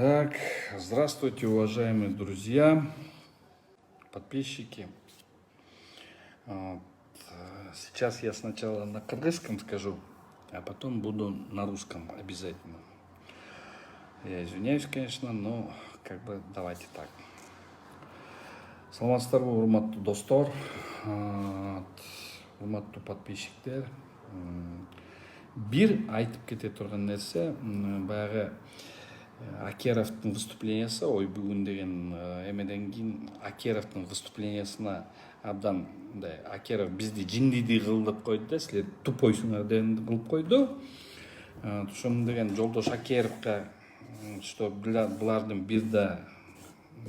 Так, здравствуйте, уважаемые друзья, подписчики. Вот, Сейчас я сначала на кыргызском скажу, а потом буду на русском обязательно. Я извиняюсь, конечно, но давайте так. Саламатсыздарбы, урматтуу достор, урматтуу подписчиктер. Бир айтып кете турган нерсе, баягы Акеровдун выступлениясы, ой бүгүн деген эмеден кийин Акеровдун выступлениясына абдан мындай Акеров бизди жиндиди кылдып койду да, силер тупойсуңар деген кылып койду. Ошону деген жолдош Акеровго, что булардын бир да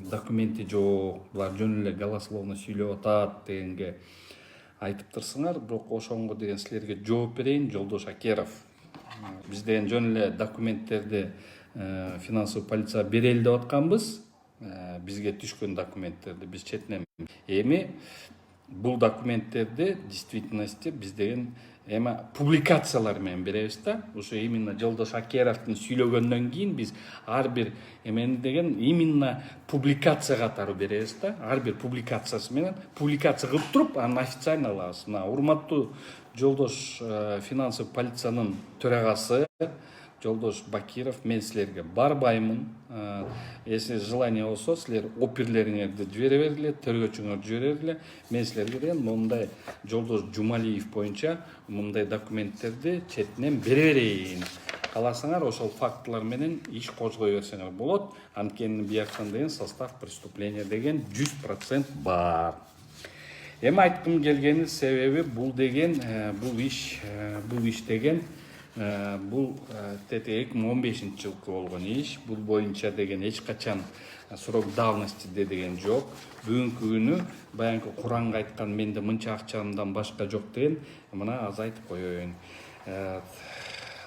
документи жок, булар жөн эле голословно сүйлөп атат дегенге айтып турсуңар, бирок ошонго деген силерге жооп берейин, жолдош Акеров. Биз деген жөн эле документтерди финансовый полиция берели деп атканбыз. Бизге түшкөн документтерди биз четинен. Эми бул документтерди действительности биз деген публикациялар менен беребиз да. Ошо именно жолдош Акеровдун сүйлөгөндөн кийин биз ар бир эмени деген именно публикация катары беребиз да. Ар бир публикациясы менен публикация кылып туруп анан официально алабыз. Мына урматтуу жолдош финансовый полициянын төрагасы Жолдош Бакиров, мен силерге барбаймын. Если желание болсо, силер оперлериңерди жибере бергиле, тергөөчүңөрдү жибере бергиле. Мен силерге деген мындай Жолдош Жумалиев боюнча мындай документтерди четинен бере берейин. Кааласаңар, ошол фактылар менен иш козгой берсеңер болот. Анткени бияктан деген состав преступления деген 100% бар. Эми айткым келгени себеби бул иш деген бул 2015-жылкы болгон иш. Бул боюнча деген эч качан срок давности деген жок. Бүгүнкү күнү баягы Куранга айткан менде мынча акчамдан башка жок деген мына аз айтып коеюн.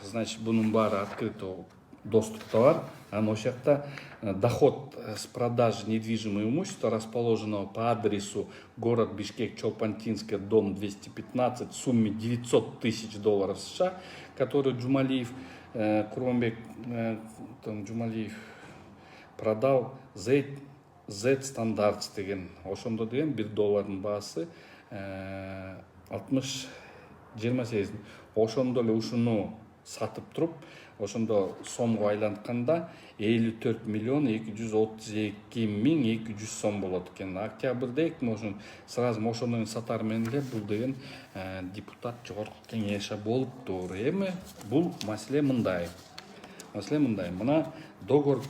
Значит, бунун баары открыто доступта бар. Анан ошол жакта доход с продажи недвижимого имущества, расположенного по адресу город Бишкек, Чолпантинская, дом 215, в сумме $900 000 США, который Джумалиев, Курманбек Джумалиев продал Z Standards деген. Ошондо деген $1 баасы 28. Ошондо эле ушуну сатып туруп, ошондо сомго айлантканда 54.232.200 сом болот экен. Октябрда сразу ошондон сатар менен эле бул деген депутат жогорку кеңеши болуптур. Эми бул маселе мындай. Мына договор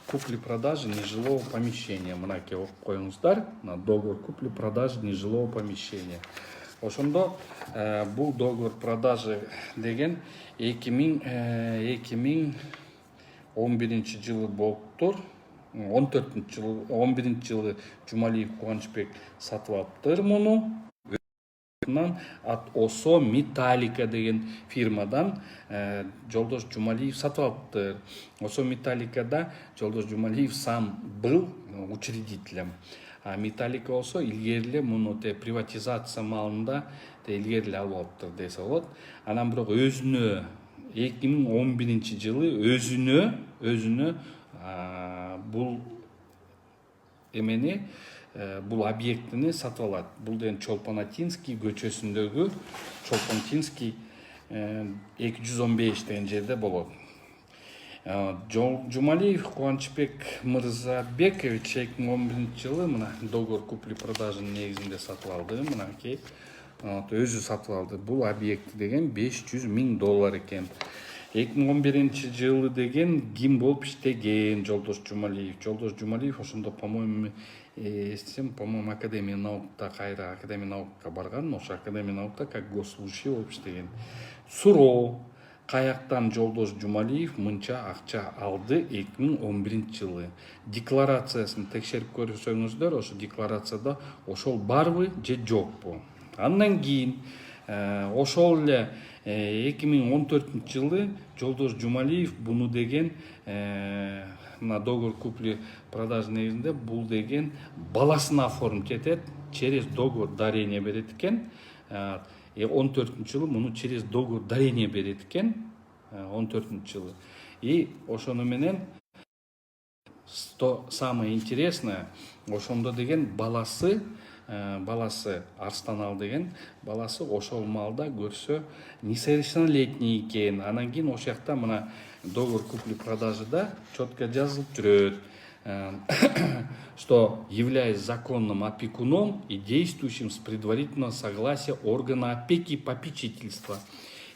купли-продажи нежилого помещения. Мынаке окуп коюңуздар. Мына договор купли-продажи нежилого помещения. Ошондо бул договор продажи деген 2011 жылы болуптур. 11 жылы Жумалиев Кубанычбек сатып алыптыр муну. От ОСО Металлика деген фирмадан Жолдош Жумалиев сатып алыптыр. ОСО Металликада Жолдош Жумалиев сам был учредителем. А Металлика болсо илгери эле муну приватизация маалында илгери эле алып алыптыр десе болот. Анан бирок өзүнө 2011 жылы өзүнө бул бул объектини сатып алат. Бул деген Чолпантинский көчөсүндөгү Чолпантинский 215 деген жерде болот. Жумалиев Кубанычбек Мырзабекович 2011 жылы мына договор купли-продажынын негизинде сатып алды. Мынакей өзү сатып алды. Бул объекти деген $500 000 экен. 2011 жылы деген ким болуп иштеген Жолдош Жумалиев? Жолдош Жумалиев ошондо, по-моему, Академия наукта, кайра Академия наукка барган. Ошо Академия наукта как госслужащий болуп иштеген. Суроо: каяктан Жолдош Жумалиев мынча акча алды 2011 жылы? Декларациясын текшерип көрсөңүздөр, ошо декларацияда ошол барбы же жокпу? Андан кийин ошол эле 2014 жылы Жолдош Жумалиев буну деген мына договор купли-продажы негизинде бул деген баласына оформить этет, через договор дарение берет экен. 14 жылы муну через договор дарение берет экен. 14 жылы. И ошону менен самое интересное, ошондо деген баласы Арстанал деген баласы ошол маалда көрсө несовершеннолетний экен. Анан кийин ошол жакта мына договор купли продажыда четко жазылып жүрөт, что являясь законным опекуном и действующим с предварительного согласия органа опеки и попечительства.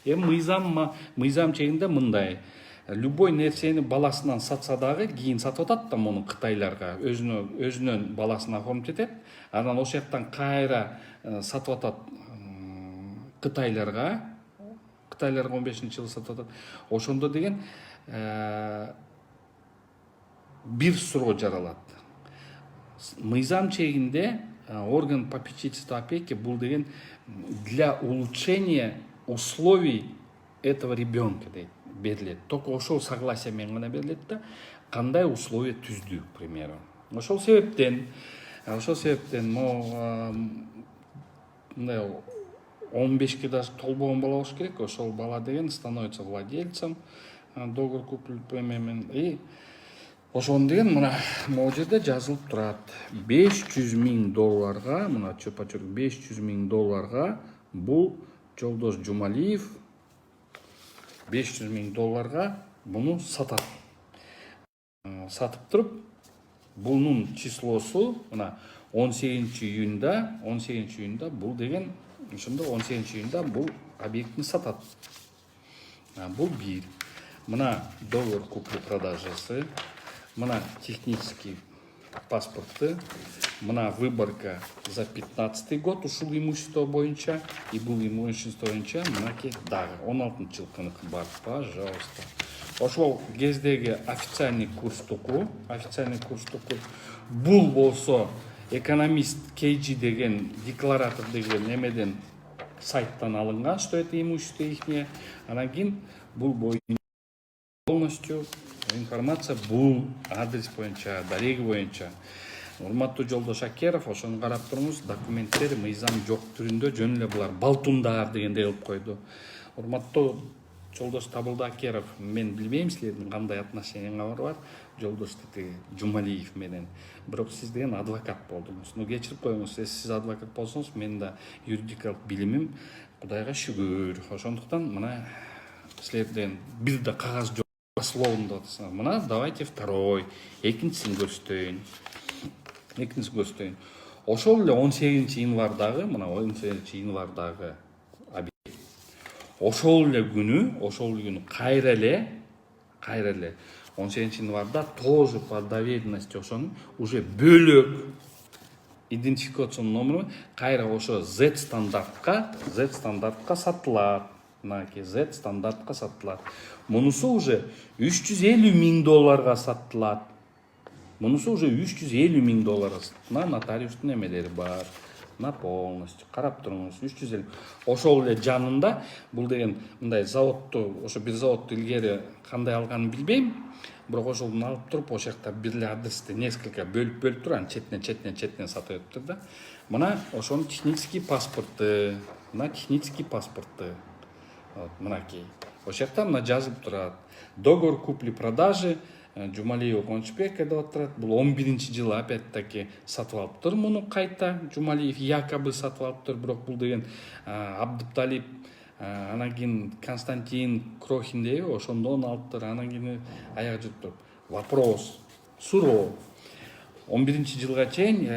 Мыйзам чегинде мындай: любой нерсени баласынан сатса дагы кийин сатып атат да муну кытайларга, өзүнөн баласына оформить этет, анан ошол жактан кайра сатып атат кытайларга 15-жылы сатып атат. Ошондо деген бир суроо жаралат. Мыйзам чегинде орган попечительства опеки бул деген для улучшения условий этого ребенка дейт, берилет. Только ошол согласие менен гана берилет да, кандай условия түздү, к примеру. Ошол себептен мындай 15-ке даже толбогон бала болуш керек. Ошол бала деген становится владельцем договор купли менен. И ошону деген мына могу жерде жазылып турат. $500,000 мына чөпачөк $500,000 бул Жолдош Жумалиев $500,000 буну сатат. Сатып туруп, бунун числосу мына 18-июнда бул деген ошондо 18-июнда бул объектни сатат. Бул бир. Мына договор купли продажасы, мына технический паспорты, мына выборка за 15-й год ушул имущество боюнча, и бул имущество боюнча мынаки дагы 16-жылкыныкы бар, пожалуйста. Ошол кездеги официальный курстуку, бул болсо экономист KG деген декларатор деген эмеден сайттан алынган, что это имущество ихнее. Анан кийин бул боюнча полностью информация бул адрес боюнча, дареги боюнча. Урматтуу Жолдош Акеров, ошону карап туруңуз, документтер мыйзам жок түрүндө жөн эле булар балтундар дегендей кылып койду. Урматтуу Жолдош Табылды Акеров, мен билбейм силердин кандай отношенияңар бар Жолдош Жумалиев менен. Бирок сиз деген адвокат болдуңуз. Кечирип коюңуз, сиз адвокат болсоңуз, менин да юридикалык билимим Кудайга шүгүр. Ошондуктан мына силерден бир да кагаз жок. Словно мына давайте второй, экинчисин көрсөтөйүн. Ошол эле 18-январдагы, мына 18-январдагы объект. Ошол эле күнү кайра эле 18-январда тоже по доверенности ошонун уже бөлөк идентификационный номеру кайра ошо Z стандартка сатылат. Мынаки Z стандартка сатылат. Мунусу уже $350,000 сатылат. На нотариустун эмелери бар. На полностью. Карап туруңуз, 350. Ошол эле жанында бул деген мындай заводду, ошо бир заводду илгери кандай алганын билбейм. Бирок ошолдун алып туруп, ошол жакта бир эле адресте несколько бөлүп туруп, анан четинен сатып өтүптүр да. Мына ошонун технический паспорты. Мынакей. Ошол жакта мына жазылып турат. Договор купли-продажи Жумалиев Кончбек деп атат. Бул 11-жылы опять-таки сатып алыптыр муну кайта. Жумалиев якобы сатып алыптыр, бирок бул деген Абдыпталип, анан кийин Константин Крохин дейби, ошондон алыптыр. Анан кийин аяк жүрүп вопрос, суроо. 11-жылга чейин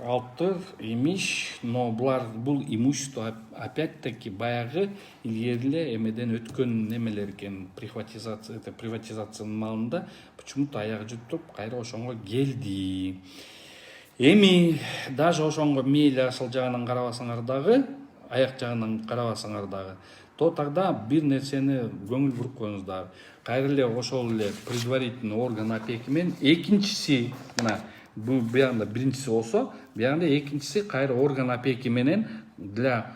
алыптыр имиш, но бул имущество опять-таки баягы илгери эле эмеден өткөн немелер экен, приватизациянын маалында почему-то аяк жүрүп туруп кайра ошонго келди. Эми даже ошонго мейли ашыл жагынан карабасаңар дагы, аяк жагынан карабасаңар дагы, то тогда бир нерсени көңүл буруп коюңуз дагы. Кайра эле ошол эле предварительный орган опеки менен экинчиси, мына бул биягында биринчиси болсо, биягында экинчиси кайра орган опеки менен для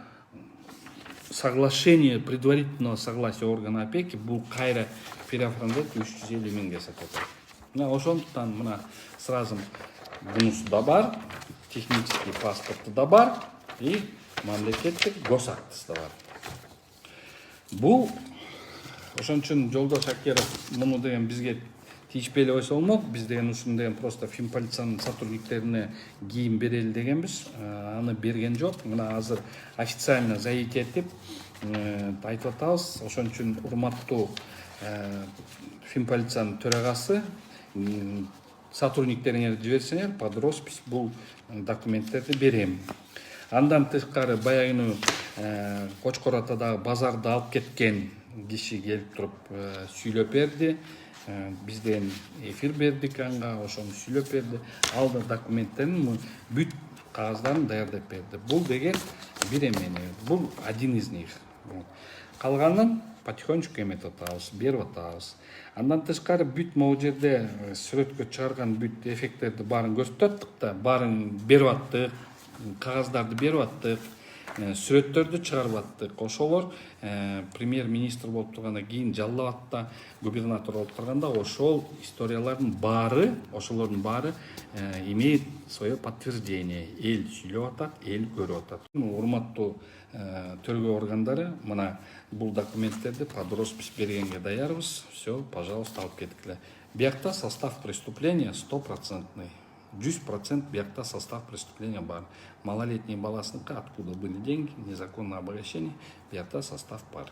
соглашения, предварительного согласия органа опеки бул кайра переоформдалып 350,000 сатат. Мына ошондуктан мына сразу бунусу да бар, технический паспорты да бар и мамлекеттик госактысы да бар. Бул ошон үчүн Жолдош Акеров муну деген бизге тийишпей эле койсо болмок. Биз деген ушундай просто финполициянын сотрудниктерине кийим берели дегенбиз. Аны берген жок. Мына азыр официально заявить этип айтып атабыз. Ошон үчүн урматтуу финполициянын төрагасы, сотрудниктериңерди жиберсеңер под роспись бул документтерди берем. Андан тышкары баягы Кочкор Атадагы базарды алып кеткен киши келип туруп сүйлөп берди. Биз деген эфир бердик анга, ошону сүйлөп берди. Ал да документтерин бүт кагаздарын даярдап берди. Бул деген бир эмени, бул один из них. Калганын потихонечку эметип атабыз, берип атабыз. Андан тышкары бүт могу жерде сүрөткө чыгарган бүт эффекттерди баарын көрсөтүп аттык да, баарын берип аттык, кагаздарды берип аттык, сүрөттөрдү чыгарып аттык. Ошолор премьер-министр болуп тургандан кийин, Жалал Абадта губернатор болуп турганда ошол историялардын баары, ошолордун баары имеет свое подтверждение. Эл сүйлөп атат, эл көрүп атат. Урматтуу тергөө органдары, мына бул документтерди под роспись бергенге даярбыз. Все, пожалуйста, алып кеткиле. Биякта состав преступления 100%. 100% биякта состав преступления бар. Малолетний баласыныкы, откуда были деньги, незаконное обогащение, биякта состав бар.